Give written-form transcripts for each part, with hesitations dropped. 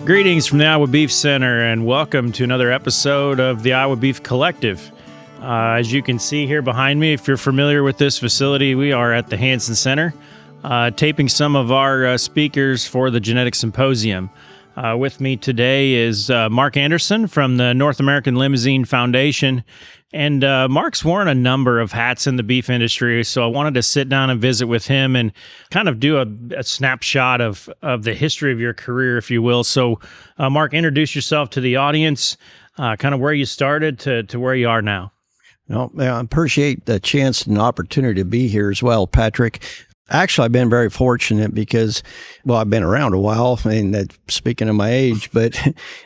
Greetings from the Iowa Beef Center, and welcome to another episode of the Iowa Beef Collective. As you can see here behind me, if you're familiar with this facility, we are at the Hansen Center, taping some of our speakers for the Genetic Symposium. With me today is Mark Anderson from the North American Limousin Foundation. And Mark's worn a number of hats in the beef industry, so I wanted to sit down and visit with him and kind of do a snapshot of the history of your career, if you will. So, Mark, introduce yourself to the audience, kind of where you started to where you are now. Well, I appreciate the chance and opportunity to be here as well, Patrick. Actually, I've been very fortunate because, well, I've been around a while, and speaking of my age, but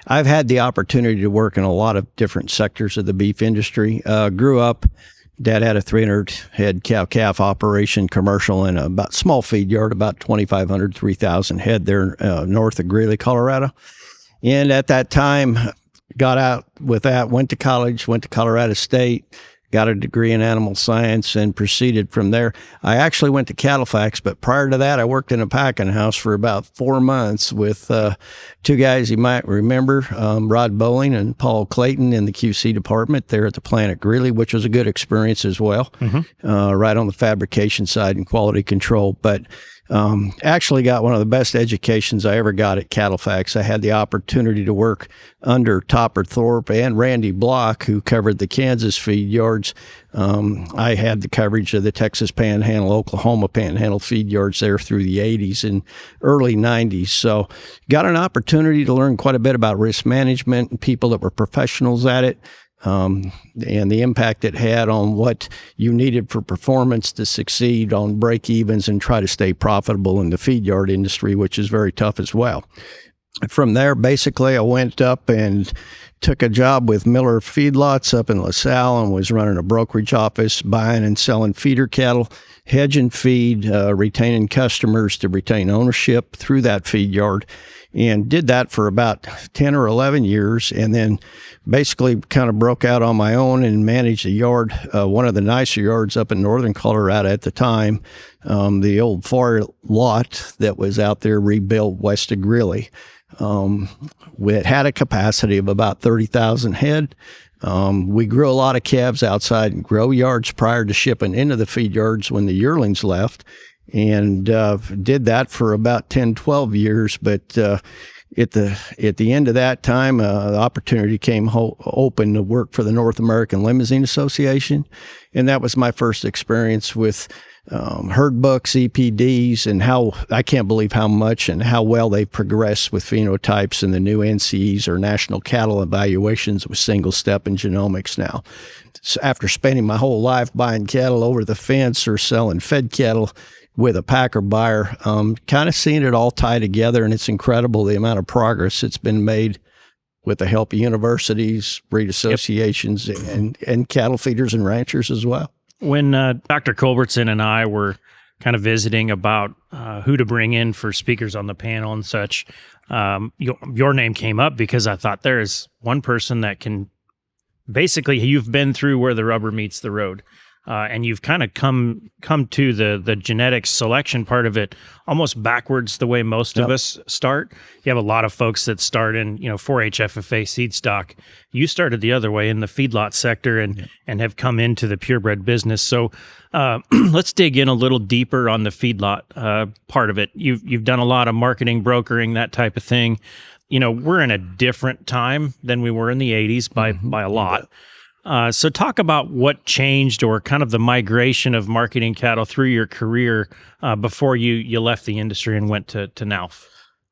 I've had the opportunity to work in a lot of different sectors of the beef industry. Grew up, Dad had a 300-head cow-calf operation, commercial, in a small feed yard, about 2,500, 3,000 head there north of Greeley, Colorado. And at that time, got out with that, went to college, went to Colorado State, got a degree in animal science, and proceeded from there. I actually went to Cattlefax, but prior to that, I worked in a packing house for about 4 months with two guys you might remember, Rod Bowling and Paul Clayton in the QC department there at the plant at Greeley, which was a good experience as well, right on the fabrication side and quality control. But actually got one of the best educations I ever got at Cattlefax. I had the opportunity to work under Topper Thorpe and Randy Block, who covered the Kansas feed yards. I had the coverage of the Texas Panhandle, Oklahoma Panhandle feed yards there through the 80s and early 90s. So got an opportunity to learn quite a bit about risk management and people that were professionals at it. And the impact it had on what you needed for performance to succeed on break-evens and try to stay profitable in the feed yard industry, which is very tough as well. From there, basically, I went up and took a job with Miller Feedlots up in LaSalle and was running a brokerage office, buying and selling feeder cattle, hedging feed, retaining customers to retain ownership through that feed yard. And did that for about 10 or 11 years, and then basically kind of broke out on my own and managed a yard, one of the nicer yards up in northern Colorado at the time, the old far lot that was out there rebuilt west of Greeley. It had a capacity of about 30,000 head. We grew a lot of calves outside in grow yards prior to shipping into the feed yards when the yearlings left. And did that for about 10, 12 years. But at the end of that time, the opportunity came open to work for the North American Limousin Association. And that was my first experience with herd books, EPDs, and how I can't believe how much and how well they've progressed with phenotypes and the new NCEs or national cattle evaluations with single step and genomics now. So after spending my whole life buying cattle over the fence or selling fed cattle with a packer buyer, kind of seeing it all tie together, and it's incredible the amount of progress that's been made with the help of universities, breed associations, and cattle feeders and ranchers as well. When Dr. Culbertson and I were kind of visiting about who to bring in for speakers on the panel and such, your name came up because I thought there is one person that can, basically, you've been through where the rubber meets the road. And you've kind of come to the genetics selection part of it almost backwards the way most of us start. You have a lot of folks that start in 4-H FFA seed stock. You started the other way in the feedlot sector and have come into the purebred business. So let's dig in a little deeper on the feedlot part of it. You've done a lot of marketing, brokering, that type of thing. We're in a different time than we were in the 80s by a lot. So talk about what changed or kind of the migration of marketing cattle through your career before you left the industry and went to NALF.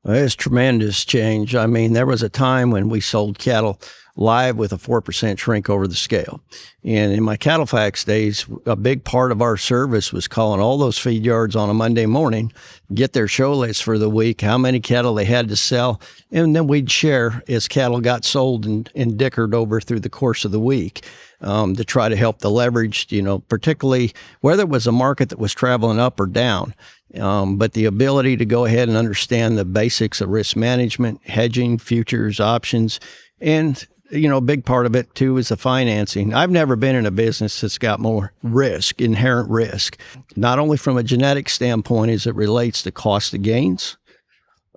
Well, it's tremendous change. I mean, there was a time when we sold cattle live with a 4% shrink over the scale. And in my Cattlefax days, a big part of our service was calling all those feed yards on a Monday morning, get their show list for the week, how many cattle they had to sell, and then we'd share as cattle got sold and dickered over through the course of the week. To try to help the leverage, particularly whether it was a market that was traveling up or down. But the ability to go ahead and understand the basics of risk management, hedging, futures, options, and a big part of it too is the financing. I've never been in a business that's got more risk, inherent risk, not only from a genetic standpoint as it relates to cost of gains,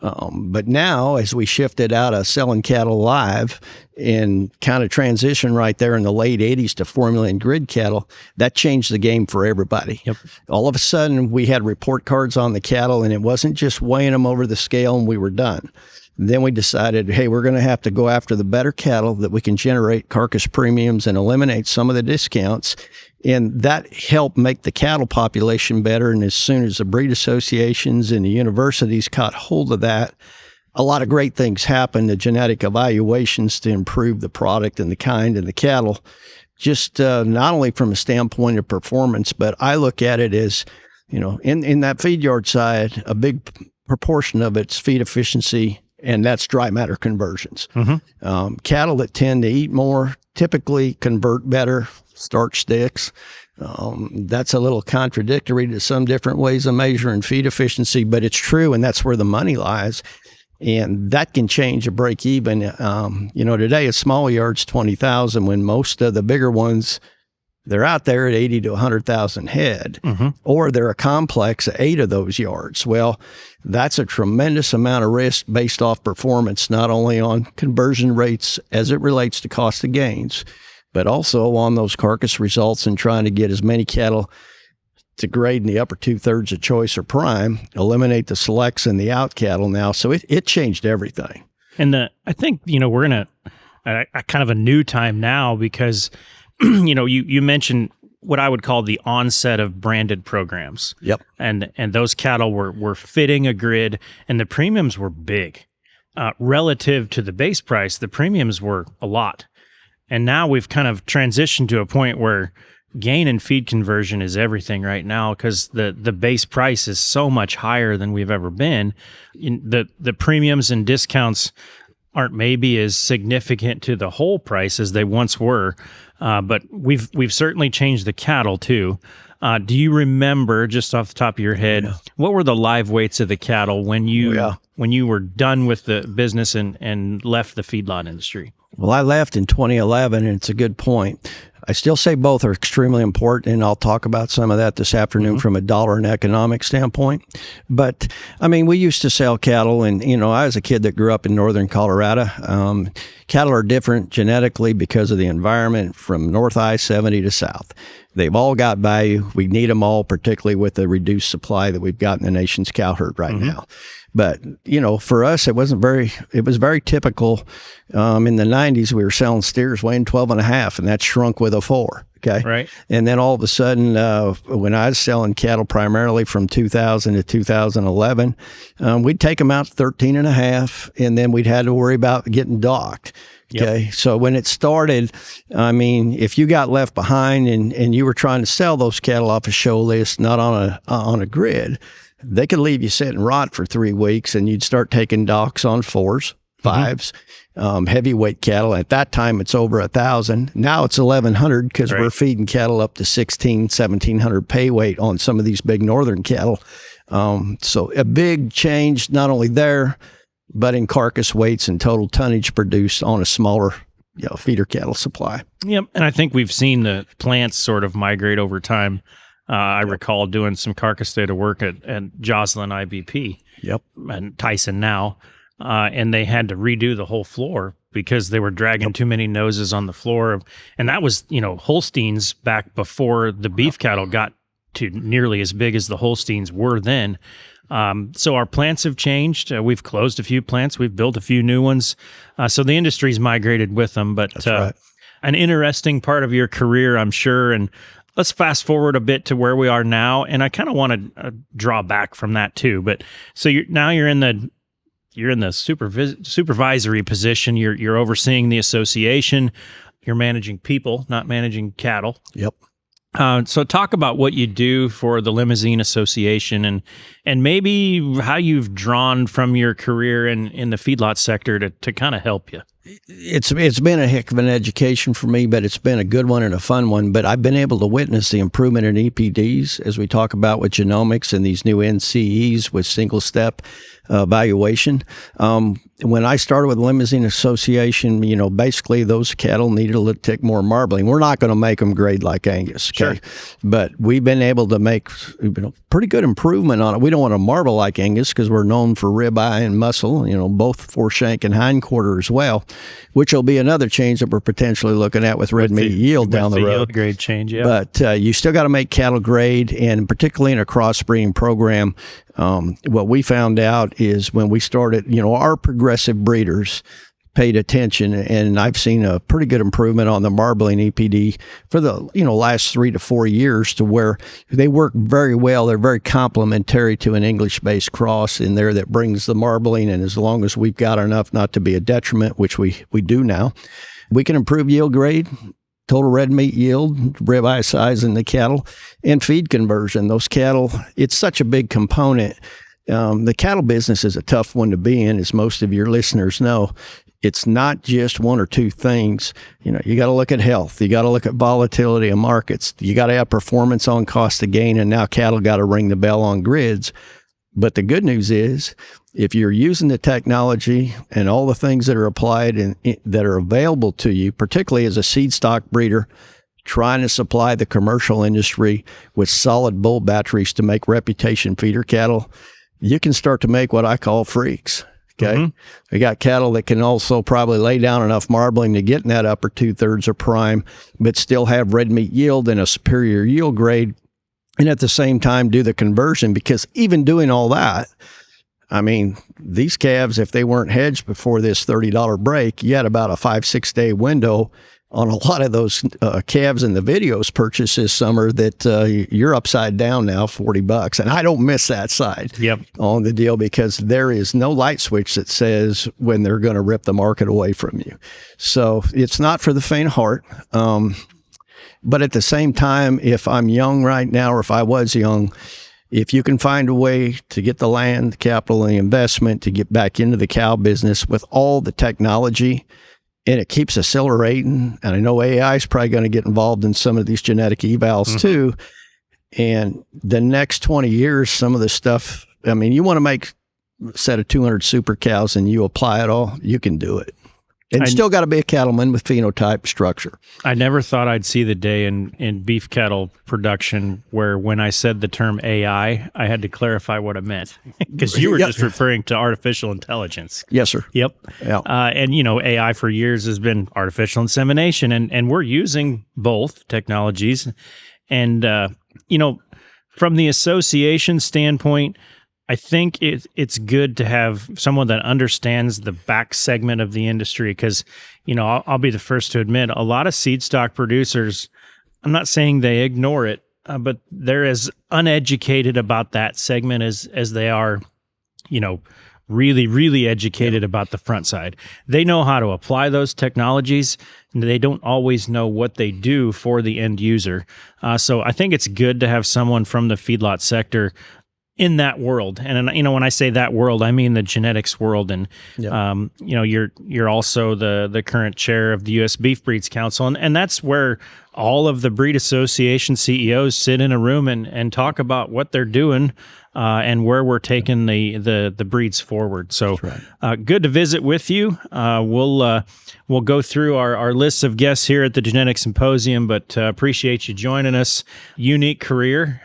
But now, as we shifted out of selling cattle live and kind of transition right there in the late 80s to formula and grid cattle, that changed the game for everybody. Yep. All of a sudden, we had report cards on the cattle, and it wasn't just weighing them over the scale and we were done. Then we decided, hey, we're going to have to go after the better cattle that we can generate carcass premiums and eliminate some of the discounts. And that helped make the cattle population better. And as soon as the breed associations and the universities caught hold of that, a lot of great things happened. The genetic evaluations to improve the product and the kind and the cattle, just not only from a standpoint of performance, but I look at it as, in that feed yard side, a big proportion of it's feed efficiency, and that's dry matter conversions. Mm-hmm. Cattle that tend to eat more typically convert better. Starch sticks. That's a little contradictory to some different ways of measuring feed efficiency, but it's true, and that's where the money lies. And that can change a break even. Today a small yard's 20,000 when most of the bigger ones, they're out there at 80 to 100,000 head, mm-hmm. or they're a complex of 8 of those yards. Well, that's a tremendous amount of risk based off performance, not only on conversion rates as it relates to cost of gains, but also on those carcass results and trying to get as many cattle to grade in the upper 2/3 of choice or prime, eliminate the selects and the out cattle now. So it changed everything. And I think, we're in a kind of a new time now because, you mentioned what I would call the onset of branded programs. Yep. And those cattle were fitting a grid, and the premiums were big. Relative to the base price, the premiums were a lot. And now we've kind of transitioned to a point where gain and feed conversion is everything right now because the base price is so much higher than we've ever been. The premiums and discounts aren't maybe as significant to the whole price as they once were, but we've certainly changed the cattle too. Do you remember, just off the top of your head, what were the live weights of the cattle when you were done with the business and left the feedlot industry? Well, I left in 2011, and it's a good point. I still say both are extremely important, and I'll talk about some of that this afternoon mm-hmm. from a dollar and economic standpoint. But, we used to sell cattle, and, I was a kid that grew up in northern Colorado. Cattle are different genetically because of the environment from north I-70 to south. They've all got value. We need them all, particularly with the reduced supply that we've got in the nation's cow herd right mm-hmm. now. But, for us, it was very typical. In the 90s, we were selling steers weighing 12 and a half, and that shrunk with a 4. Okay. Right. And then all of a sudden, when I was selling cattle primarily from 2000 to 2011, we'd take them out to 13 and a half, and then we'd had to worry about getting docked. Okay. Yep. So when it started, if you got left behind and you were trying to sell those cattle off a show list, not on a grid, they could leave you sit and rot for 3 weeks, and you'd start taking docks on 4s, 5s, mm-hmm. Heavyweight cattle. At that time, it's over 1,000. Now it's 1,100 because we're feeding cattle up to 1,700 pay weight on some of these big northern cattle. So a big change, not only there, but in carcass weights and total tonnage produced on a smaller feeder cattle supply. Yep. And I think we've seen the plants sort of migrate over time. I recall doing some carcass data work at Joslyn IBP. Yep. And Tyson now. And they had to redo the whole floor because they were dragging too many noses on the floor. And that was, Holsteins back before the beef cattle got to nearly as big as the Holsteins were then. So our plants have changed. We've closed a few plants. We've built a few new ones. So the industry's migrated with them. But that's right. An interesting part of your career, I'm sure. And let's fast forward a bit to where we are now. And I kind of want to draw back from that too. But so you're in the supervisory position. You're overseeing the association. You're managing people, not managing cattle. Yep. So talk about what you do for the Limousin Association and maybe how you've drawn from your career in the feedlot sector to kind of help you. It's been a heck of an education for me, but it's been a good one and a fun one. But I've been able to witness the improvement in EPDs as we talk about with genomics and these new NCEs with single step evaluation. When I started with Limousin Association, basically those cattle needed a little tick more marbling. We're not going to make them grade like Angus, okay? Sure. But we've been able to make pretty good improvement on it. We don't want to marble like Angus because we're known for ribeye and muscle, both foreshank and hindquarter as well, which will be another change that we're potentially looking at with red meat yield down the road. Yield grade change, yeah. But you still got to make cattle grade, and particularly in a crossbreeding program, what we found out is when we started, our progressive breeders paid attention, and I've seen a pretty good improvement on the marbling EPD for the last 3 to 4 years, to where they work very well. They're very complementary to an English-based cross in there that brings the marbling, and as long as we've got enough not to be a detriment, which we do now, we can improve yield grade, total red meat yield, ribeye size in the cattle, and feed conversion. Those cattle, it's such a big component. The cattle business is a tough one to be in, as most of your listeners know. It's not just one or two things. You got to look at health. You got to look at volatility of markets. You got to have performance on cost of gain, and now cattle got to ring the bell on grids. But the good news is, if you're using the technology and all the things that are applied and that are available to you, particularly as a seed stock breeder, trying to supply the commercial industry with solid bull batteries to make reputation feeder cattle, you can start to make what I call freaks. Okay. Mm-hmm. We got cattle that can also probably lay down enough marbling to get in that upper 2/3 of prime, but still have red meat yield and a superior yield grade. And at the same time, do the conversion, because even doing all that, these calves, if they weren't hedged before this $30 break, you had about a 5-6 day window on a lot of those calves in the videos purchased this summer that you're upside down now, $40. And I don't miss that side on the deal, because there is no light switch that says when they're going to rip the market away from you. So it's not for the faint of heart. But at the same time, if I'm young right now, or if I was young, if you can find a way to get the land, the capital, and the investment to get back into the cow business with all the technology, and it keeps accelerating, and I know AI is probably going to get involved in some of these genetic evals too, and the next 20 years, some of the stuff, you want to make a set of 200 super cows and you apply it all, you can do it. And still got to be a cattleman with phenotype structure. I never thought I'd see the day in beef cattle production where, when I said the term AI, I had to clarify what it meant, because you were just referring to artificial intelligence. Yes, sir. Yep. Yeah. And AI for years has been artificial insemination, and we're using both technologies. And from the association standpoint, I think it's good to have someone that understands the back segment of the industry, because, I'll be the first to admit, a lot of seed stock producers, I'm not saying they ignore it, but they're as uneducated about that segment as they are, really, really educated about the front side. They know how to apply those technologies, and they don't always know what they do for the end user. So I think it's good to have someone from the feedlot sector in that world. And when I say that world, I mean the genetics world. And you're also the current chair of the U.S. Beef Breeds Council, and that's where all of the breed association CEOs sit in a room and talk about what they're doing and where we're taking the breeds forward. So good to visit with you. We'll go through our lists of guests here at the Genetic Symposium, but appreciate you joining us. Unique career.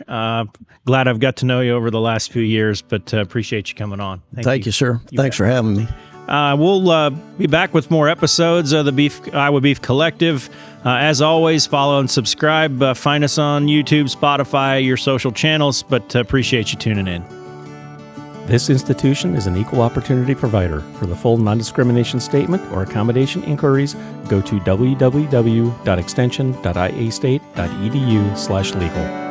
Glad I've got to know you over the last few years, but appreciate you coming on. Thank you, sir. Thanks for having me. We'll be back with more episodes of the Iowa Beef Collective. As always, follow and subscribe. Find us on YouTube, Spotify, your social channels, but appreciate you tuning in. This institution is an equal opportunity provider. For the full non-discrimination statement or accommodation inquiries, go to www.extension.iastate.edu/legal.